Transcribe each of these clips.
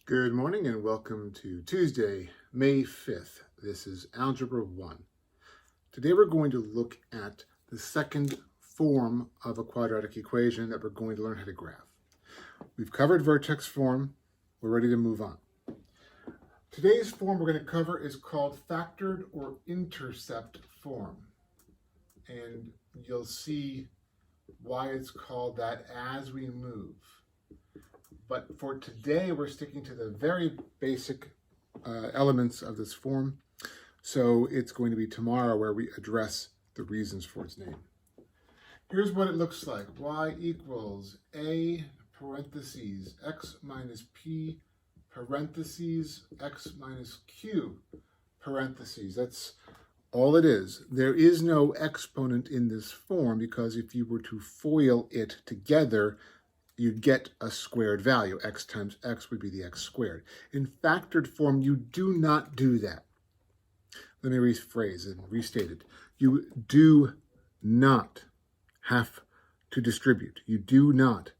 Good morning and welcome to Tuesday, May 5th. This is Algebra 1. Today we're going to look at the second form of a quadratic equation that we're going to learn how to graph. We've covered vertex form. We're ready to move on. Today's form we're going to cover is called factored or intercept form. And you'll see why it's called that as we move. But for today, we're sticking to the very basic elements of this form. So it's going to be tomorrow where we address the reasons for its name. Here's what it looks like. Y equals A parentheses x minus p parentheses x minus q parentheses. That's all it is. There is no exponent in this form because if you were to FOIL it together, you'd get a squared value. X times x would be the x squared. In factored form, you do not do that. Let me rephrase and restate it. You do not have to distribute. You do not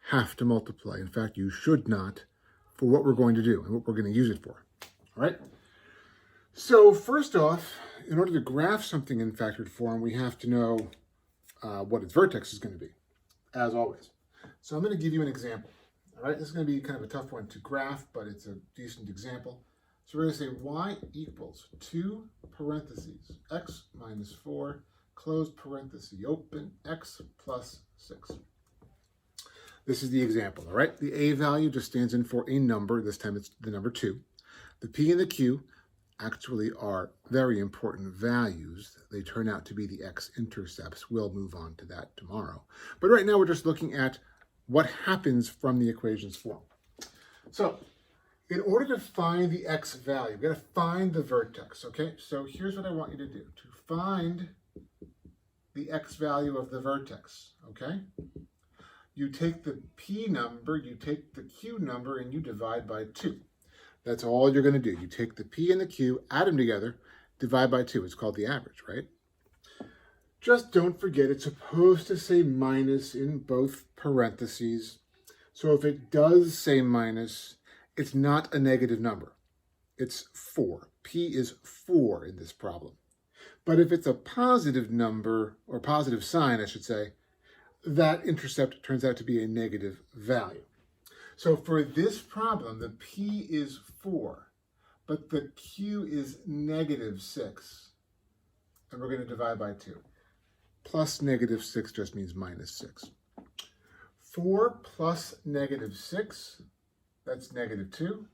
have to multiply. In fact, you should not for what we're going to do and what we're going to use it for. All right? So first off, in order to graph something in factored form, we have to know what its vertex is going to be, as always. So I'm going to give you an example. All right, this is going to be kind of a tough one to graph, but it's a decent example. So we're going to say y equals 2 parentheses, x minus 4, close parenthesis, open, x plus 6. This is the example, all right? The a value just stands in for a number. This time it's the number 2. The p and the q actually are very important values. They turn out to be the x-intercepts. We'll move on to that tomorrow. But right now we're just looking at what happens from the equation's form. So in order to find the x value, we've got to find the vertex, okay? So here's what I want you to do. To find the x value of the vertex, okay? You take the p number, you take the q number, and you divide by 2. That's all you're going to do. You take the p and the q, add them together, divide by 2. It's called the average, right? Just don't forget it's supposed to say minus in both parentheses. So if it does say minus, it's not a negative number. It's 4. P is 4 in this problem. But if it's a positive number, or positive sign, I should say, that intercept turns out to be a negative value. So for this problem, the p is 4, but the q is negative 6. And we're going to divide by 2. Plus negative 6 just means minus 6. 4 plus negative 6, that's negative 2,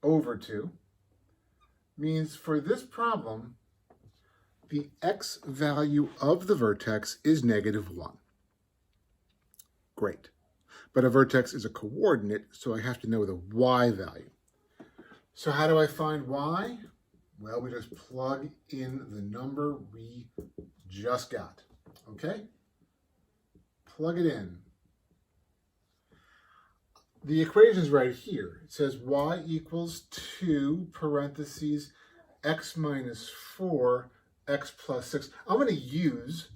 over 2, means for this problem, the x value of the vertex is negative 1. Great. But a vertex is a coordinate, so I have to know the y value. So how do I find y? Well, we just plug in the number we just got, okay? Plug it in. The equation's right here. It says y equals 2 parentheses x minus 4, x plus 6. I'm going to use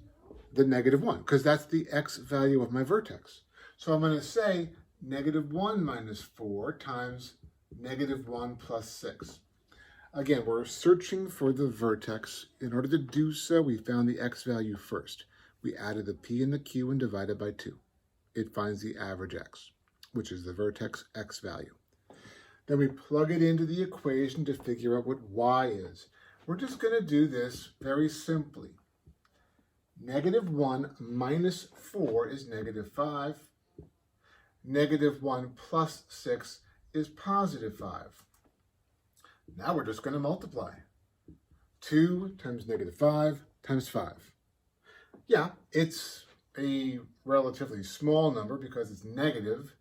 the negative 1 because that's the x value of my vertex. So I'm going to say negative 1 minus 4 times negative 1 plus 6. Again, we're searching for the vertex. In order to do so, we found the x value first. We added the p and the q and divided by 2. It finds the average x, which is the vertex x value. Then we plug it into the equation to figure out what y is. We're just going to do this very simply. Negative 1 minus 4 is negative 5. Negative 1 plus 6 is positive 5. Now we're just going to multiply. 2 times negative 5 times 5. Yeah, it's a relatively small number because it's negative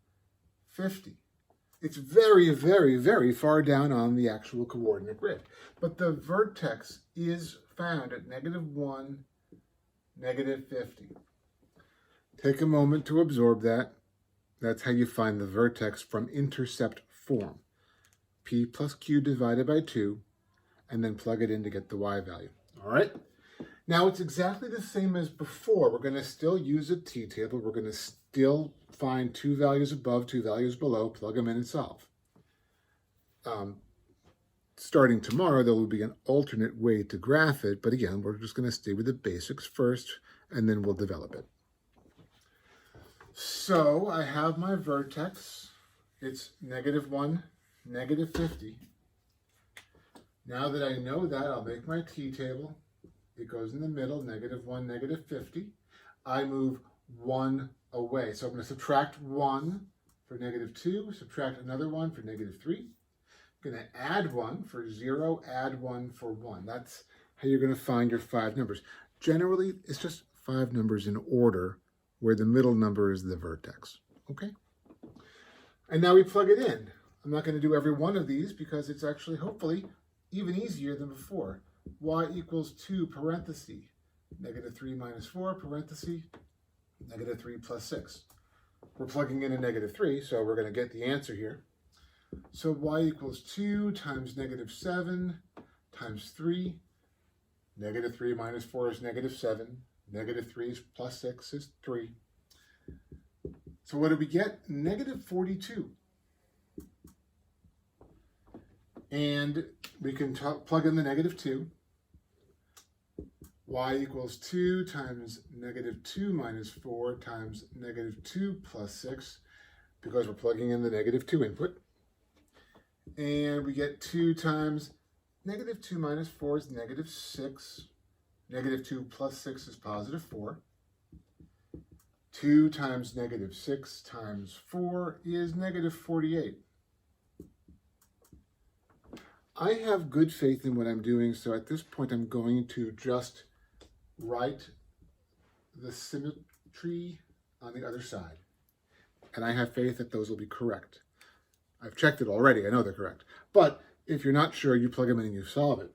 50. It's very, very, very far down on the actual coordinate grid. But the vertex is found at negative 1, negative 50. Take a moment to absorb that. That's how you find the vertex from intercept form. P plus q divided by 2, and then plug it in to get the y value. All right? Now it's exactly the same as before. We're going to still use a t-table. We're going to still find 2 values above, 2 values below, plug them in and solve. starting tomorrow, there will be an alternate way to graph it. But again, we're just going to stay with the basics first, and then we'll develop it. So I have my vertex. It's -1, -50. Now that I know that, I'll make my t-table. It goes in the middle, -1, -50. I move 1 away. So I'm going to subtract 1 for -2, subtract another 1 for -3. I'm going to add 1 for 0, add 1 for 1. That's how you're going to find your 5 numbers. Generally, it's just 5 numbers in order, where the middle number is the vertex. Okay? And now we plug it in. I'm not going to do every one of these because it's actually, hopefully, even easier than before. Y equals 2, parenthesis, -3 minus 4, parenthesis, -3 plus 6. We're plugging in a -3, so we're going to get the answer here. So y equals 2 times -7 times 3. -3 minus 4 is -7. -3 plus 6 is 3. So what do we get? -42. And we can plug in the -2. Y equals 2 times -2 minus 4 times -2 plus 6, because we're plugging in the -2 input. And we get 2 times -2 minus 4 is -6. -2 plus 6 is +4. 2 times -6 times 4 is -48. I have good faith in what I'm doing, so at this point I'm going to just write the symmetry on the other side. And I have faith that those will be correct. I've checked it already, I know they're correct. But if you're not sure, you plug them in and you solve it.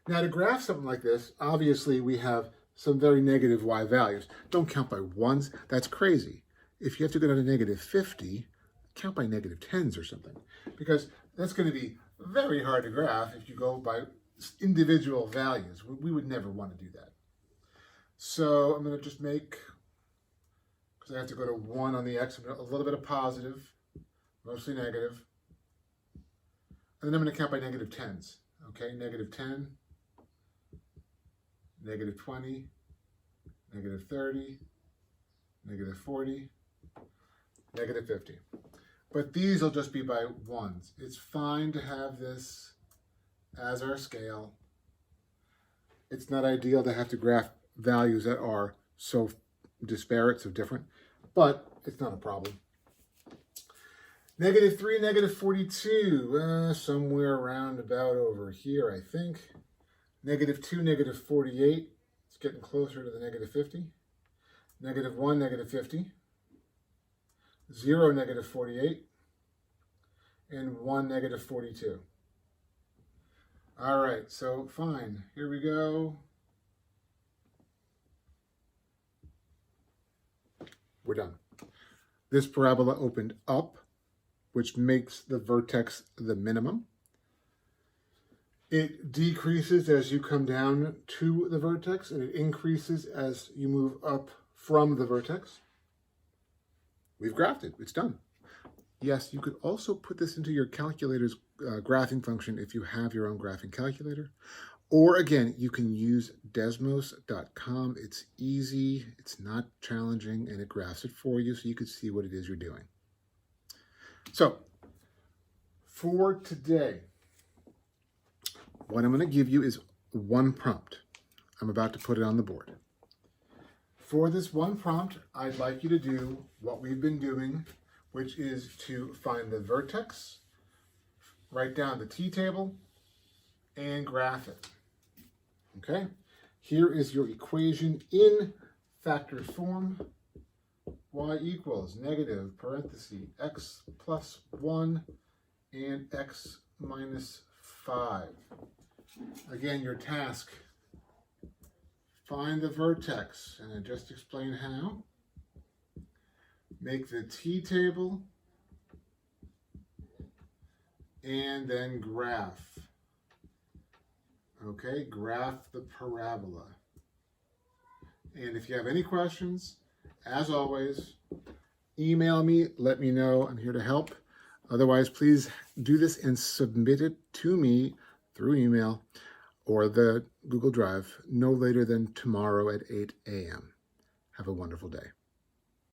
Now to graph something like this, obviously we have some very negative y values. Don't count by ones, that's crazy. If you have to go down to -50, count by -10s or something. Because that's going to be very hard to graph if you go by individual values. We would never want to do that. So I'm going to just make, because I have to go to 1 on the x, a little bit of positive, mostly negative. And then I'm going to count by -10s. Okay, -10, -20, -30, -40, -50. But these will just be by ones. It's fine to have this as our scale. It's not ideal to have to graph values that are so disparate, so different, but it's not a problem. -3, -42, somewhere around about over here, I think. -2, -48, it's getting closer to the -50. -1, -50. 0, -48, and 1, -42. All right, so fine. Here we go. We're done. This parabola opened up, which makes the vertex the minimum. It decreases as you come down to the vertex, and it increases as you move up from the vertex. We've graphed it. It's done. Yes, you could also put this into your calculator's graphing function if you have your own graphing calculator. Or again, you can use desmos.com. It's easy, it's not challenging, and it graphs it for you so you can see what it is you're doing. So, for today, what I'm going to give you is one prompt. I'm about to put it on the board. For this one prompt, I'd like you to do what we've been doing, which is to find the vertex, write down the t-table, and graph it. Okay? Here is your equation in factor form. Y equals negative, parenthesis, x plus 1 and x minus 5. Again, your task, find the vertex, and I just explain how. Make the t-table, and then graph. Okay, graph the parabola. And if you have any questions, as always, email me, let me know. I'm here to help. Otherwise, please do this and submit it to me through email or the Google Drive no later than tomorrow at 8 a.m. Have a wonderful day.